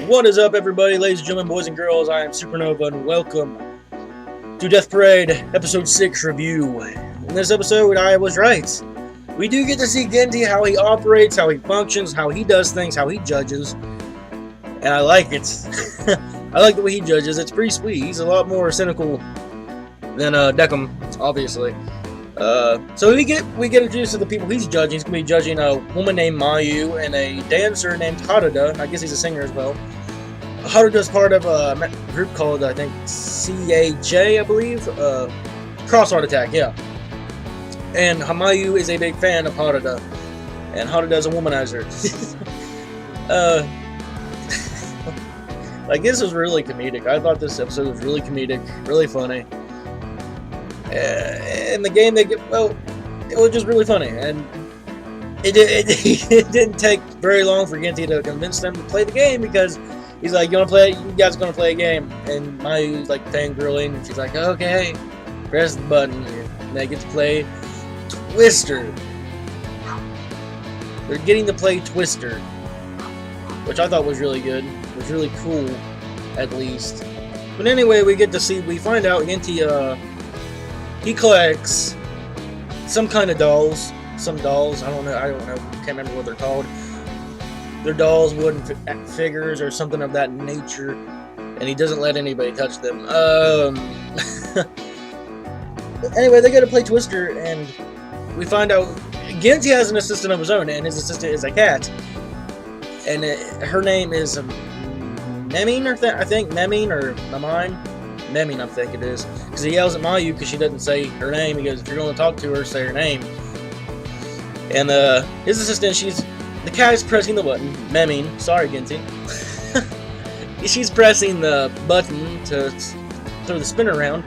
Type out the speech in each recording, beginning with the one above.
What is up, everybody, ladies and gentlemen, boys and girls? I am Supernova, and welcome to Death Parade Episode 6 review. In this episode, I was right. We do get to see Ginti, how he operates, how he functions, how he does things, how he judges. And I like it. I like the way he judges. It's pretty sweet. He's a lot more cynical than Deckham, obviously. So we get introduced to the people he's judging. He's going to be judging a woman named Mayu and a dancer named Haruda. I guess he's a singer as well. Haruda's part of a group called, I think, CAJ, I believe. Cross Art Attack, yeah. And Mayu is a big fan of Haruda. And Haruda's a womanizer. Like, this was really comedic. I thought this episode was really comedic, really funny. And the game, it was just really funny. And it didn't take very long for Ginti to convince them to play the game, because he's like, you guys gonna play a game? And Mayu's like fangirling, and she's like, okay, press the button. And they get to play Twister. They're getting to play Twister, which I thought was really good. It was really cool, at least. But anyway, we find out Ginti, he collects some kind of dolls. Some dolls, I don't know, can't remember what they're called. They're dolls, wooden figures, or something of that nature, and he doesn't let anybody touch them. Anyway, they go to play Twister, and we find out Ginti has an assistant of his own, and his assistant is a cat. And her name is Memine, I think, Memine, or Memine. Memine, I think it is. Because he yells at Mayu because she doesn't say her name. He goes, if you're going to talk to her, say her name. And his assistant, the cat is pressing the button. Memine, sorry Ginti. She's pressing the button to throw the spinner around.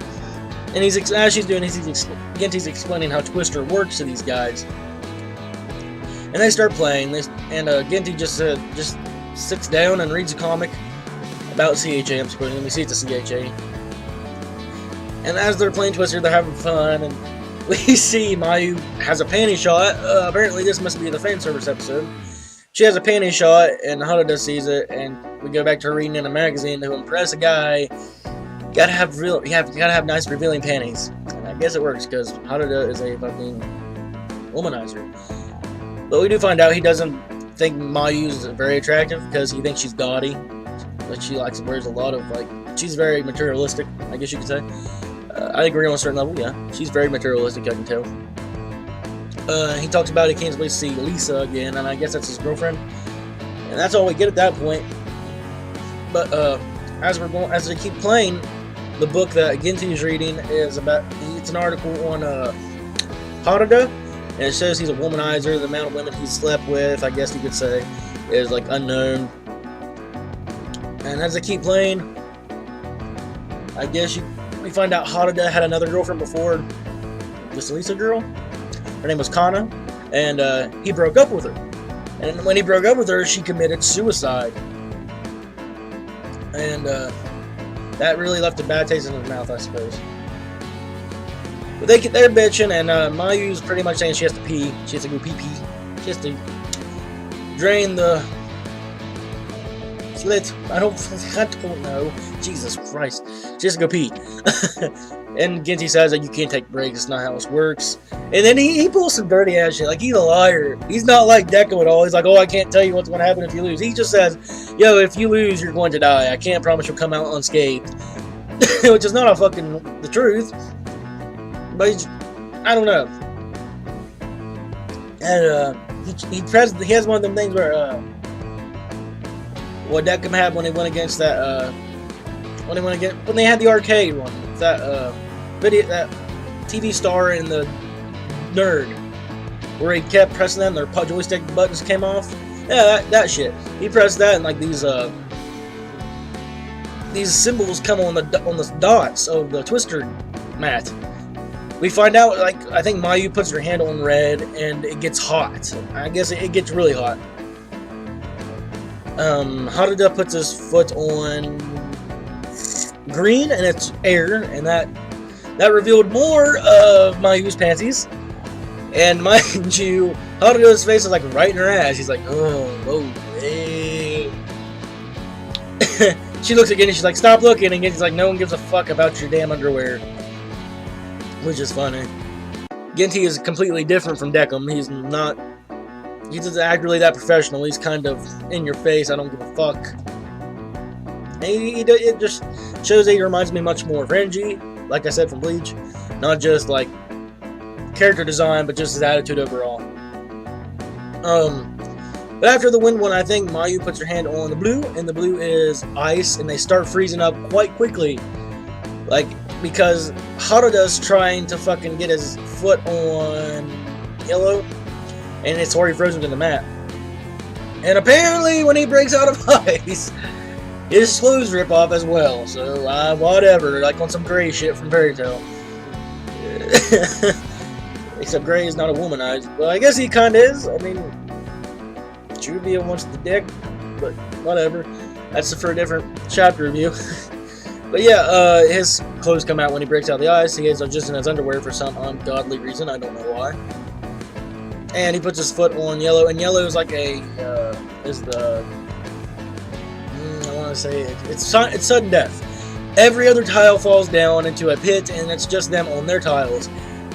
And as she's doing this, Ginti's explaining how Twister works to these guys. And they start playing, and Ginti just sits down and reads a comic about CHA, I'm supposing. We see it's a CHA. And as they're playing Twister, they're having fun, and we see Mayu has a panty shot. Apparently this must be the fan service episode. She has a panty shot, and Haruda sees it, and we go back to her reading in a magazine. To impress a guy, you gotta have nice revealing panties. And I guess it works, because Haruda is a fucking womanizer. But we do find out he doesn't think Mayu's very attractive, because he thinks she's gaudy. But she wears a lot of, she's very materialistic, I guess you could say. I agree on a certain level, yeah. She's very materialistic, I can tell. He talks about he can't wait to see Lisa again, and I guess that's his girlfriend. And that's all we get at that point. But as they keep playing, the book that Ginti is reading is it's an article on Haruda, and it says he's a womanizer. The amount of women he's slept with, I guess you could say, is unknown. And as they keep playing, I guess we find out Haruda had another girlfriend before this Lisa girl. Her name was Kana, and he broke up with her. And when he broke up with her, she committed suicide. And that really left a bad taste in his mouth, I suppose. But they're bitching, and Mayu's pretty much saying she has to pee. She has to go pee-pee. She has to drain the slit. I don't know. Jesus Christ. She has to go pee. And Ginti says that you can't take breaks. It's not how this works. And then he pulls some dirty ass shit. He's a liar. He's not like Deco at all. He's like, oh, I can't tell you what's going to happen if you lose. He just says, yo, if you lose, you're going to die. I can't promise you'll come out unscathed. Which is not the truth. But I don't know. And he has one of them things where what Deckham had when he went against that when they had the arcade one, that that TV star and the nerd, where he kept pressing that and their joystick buttons came off. Yeah, that shit. He pressed that, and these symbols come on the dots of the Twister mat. We find out, I think Mayu puts her hand on red, and it gets hot. I guess it gets really hot. Haruda puts his foot on green, and it's air, and that revealed more of Mayu's panties. And mind you, Haruto's face is like right in her ass. She's like, oh, whoa, hey. She looks again and she's like, stop looking. And Ginti's like, no one gives a fuck about your damn underwear. Which is funny. Ginti is completely different from Decim. He doesn't act really that professional. He's kind of in your face. I don't give a fuck. And it just shows that he reminds me much more of Renji, like I said, from Bleach. Not just like character design, but just his attitude overall. But after the wind one, I think Mayu puts her hand on the blue, and the blue is ice, and they start freezing up quite quickly. Like, because Haruto's trying to fucking get his foot on yellow, and it's already frozen to the mat. And apparently, when he breaks out of ice, his clothes rip off as well. So, whatever, like on some gray shit from Fairy Tail. Except Gray is not a womanizer. Well, I guess he kinda is. I mean, Juvia wants the dick, but whatever. That's for a different chapter review. But yeah, his clothes come out when he breaks out the ice. He is just in his underwear for some ungodly reason. I don't know why. And he puts his foot on yellow, and yellow is like I want to say it's sudden death. Every other tile falls down into a pit, and it's just them on their tiles.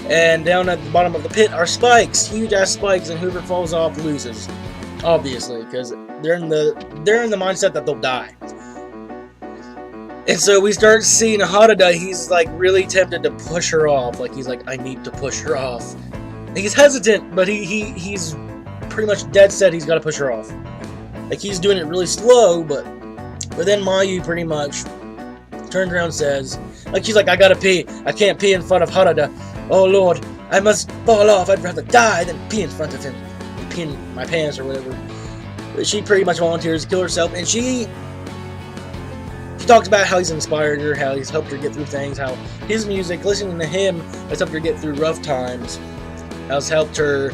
And down at the bottom of the pit are spikes, huge ass spikes, and whoever falls off loses. Obviously, because they're in the mindset that they'll die. And so we start seeing Haruto. He's like really tempted to push her off. Like he's like, I need to push her off. He's hesitant, but he's pretty much dead set. He's got to push her off. Like he's doing it really slow, but then Mayu pretty much turns around and says, like she's like, I gotta pee. I can't pee in front of Haruto. Oh Lord, I must fall off. I'd rather die than pee in front of him. And pee in my pants or whatever. But she pretty much volunteers to kill herself, and she talks about how he's inspired her, how he's helped her get through things, how his music, listening to him, has helped her get through rough times, has helped her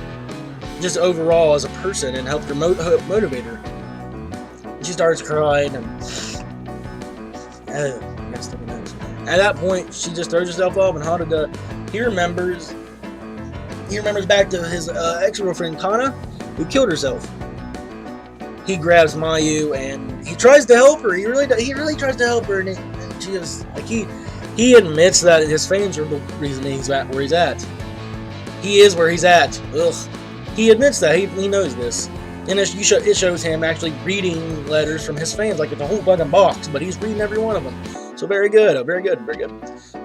just overall as a person, and helped her motivate her. And she starts crying, and at that point, she just throws herself off, and Haruto, he remembers back to his ex-girlfriend Kana, who killed herself. He grabs Mayu and he tries to help her. He really tries to help her, and she just like he admits that his fans are the reason he's at where he's at. He is where he's at. Ugh. He admits that. He knows this, and it shows him actually reading letters from his fans, like it's a whole fucking box, but he's reading every one of them. So very good, very good, very good.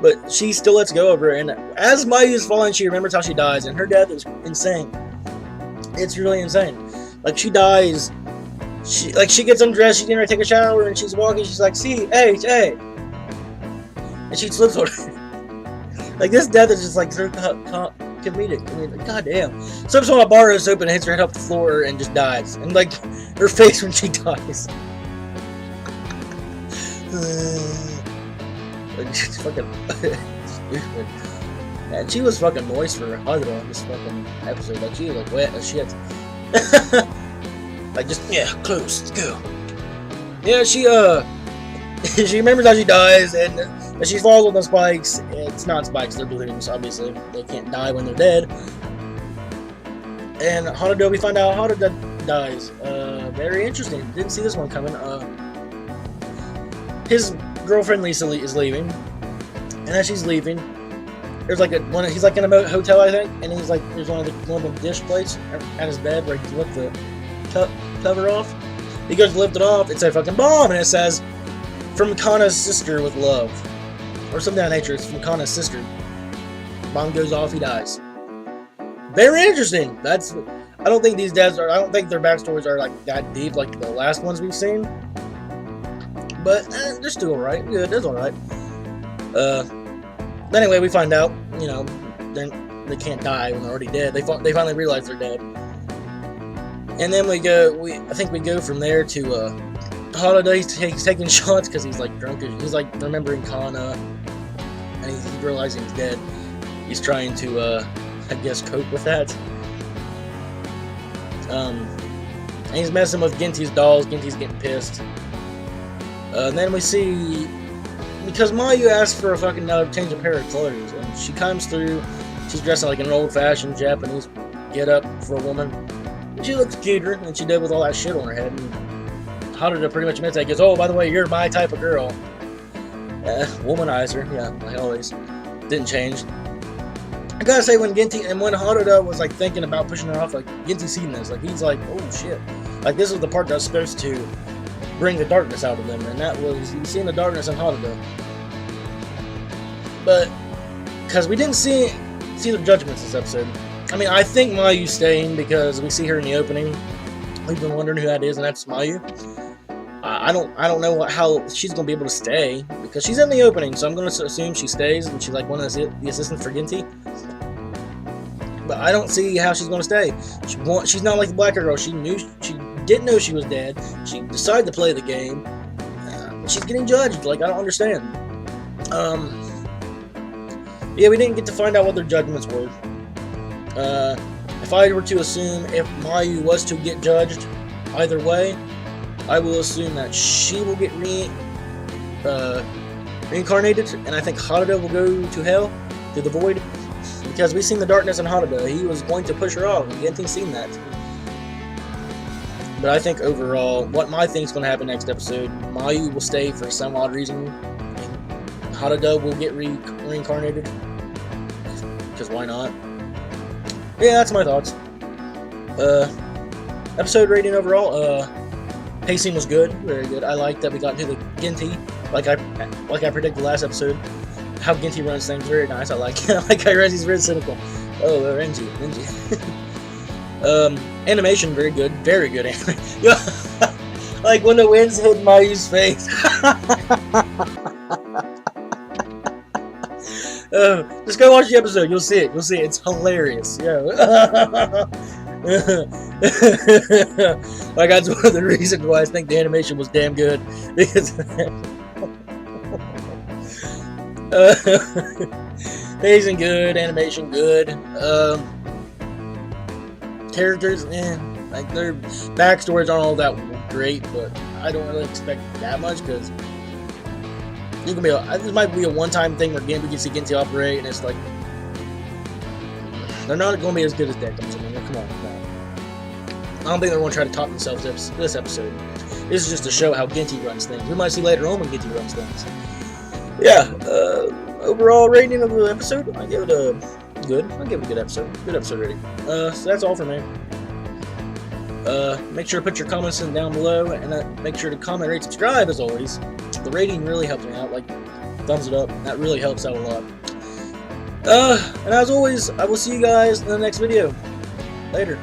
But she still lets go of her, and as Mayu is falling, she remembers how she dies, and her death is insane. It's really insane. Like she dies. She gets undressed, she's getting ready to take a shower, and she's walking, she's like, see, hey, and she slips on her. Like, this death is just like so comedic. I mean, like, goddamn. Slips on a bar of soap and hits her head up the floor and just dies. And like, her face when she dies. Like, she's fucking stupid. Man, she was fucking moist for Haruto on this fucking episode. Like, she was like wet as shit. Like, just, yeah, close, let's go. Yeah, she remembers how she dies, and she falls on the spikes. It's not spikes, they're balloons, obviously. They can't die when they're dead. And Haruto, we find out Haruto dies. Very interesting. Didn't see this one coming. His girlfriend Lisa is leaving, and as she's leaving, there's like he's like in a hotel, I think, and he's like, there's one of the dish plates at his bed where he can lift the cover off. He goes to lift it off, it's a fucking bomb, and it says, from Kana's sister with love, or something of that nature. It's from Kana's sister. Bomb goes off, he dies. Very interesting. I don't think these deaths I don't think their backstories are like that deep like the last ones we've seen, but they're still alright. Yeah, that's alright. Anyway, we find out, you know, they can't die when they're already dead. They finally realize they're dead. And then I think we go from there to Haruto. He's taking shots because he's like drunk. He's like remembering Kana, and he's realizing he's dead. He's trying to, I guess, cope with that. And he's messing with Ginti's dolls. Ginti's getting pissed. And then we see, because Mayu asked for a fucking change of pair of clothes, and she comes through. She's dressed like an old-fashioned Japanese get-up for a woman. She looks cuter than she did with all that shit on her head. And Haruda pretty much admits that. He goes, oh, by the way, you're my type of girl. Womanizer, yeah, like always. Didn't change. I gotta say, when Haruda was like thinking about pushing her off, like Ginti seen this, like he's like, oh shit. Like this was the part that was supposed to bring the darkness out of them, and that was you seeing the darkness in Haruda. But because we didn't see the judgments this episode. I mean, I think Mayu's staying because we see her in the opening. We've been wondering who that is, and that's Mayu. I don't know how she's gonna be able to stay because she's in the opening, so I'm gonna assume she stays and she's like one of the assistants for Ginti. But I don't see how she's gonna stay. She's not like the black girl. She didn't know she was dead. She decided to play the game. She's getting judged. Like I don't understand. Yeah, we didn't get to find out what their judgments were. If I were to assume if Mayu was to get judged either way, I will assume that she will get reincarnated, and I think Haruda will go to hell, to the void, because we've seen the darkness in Haruda. He was going to push her off, and Ginti's seen that. But I think overall, what my think's going to happen next episode, Mayu will stay for some odd reason, and Haruda will get reincarnated, because why not? Yeah, that's my thoughts. Episode rating overall, pacing was good, very good. I like that we got into the Ginti, like I predicted last episode. How Ginti runs things, very nice. I like it. I like how he's very cynical. Oh, Renji. Animation, very good anime. Like when the winds hit Mayu's face. Just go watch the episode. You'll see it. It's hilarious. Yeah. Like that's one of the reasons why I think the animation was damn good, because pacing good, animation good, characters, like their backstories aren't all that great, but I don't really expect that much because this might be a one-time thing where we can see Ginti operate, and it's like they're not going to be as good as Dead. Come on. I don't think they're going to try to top themselves this episode. This is just to show how Ginti runs things. We might see later on when Ginti runs things. Yeah, overall rating of the episode, I give it a good. I give it a good episode. Good episode rating. So that's all for me. Make sure to put your comments in down below, and make sure to comment, rate, subscribe as always. The rating really helps me out. Like, thumbs it up. That really helps out a lot. And as always, I will see you guys in the next video. Later.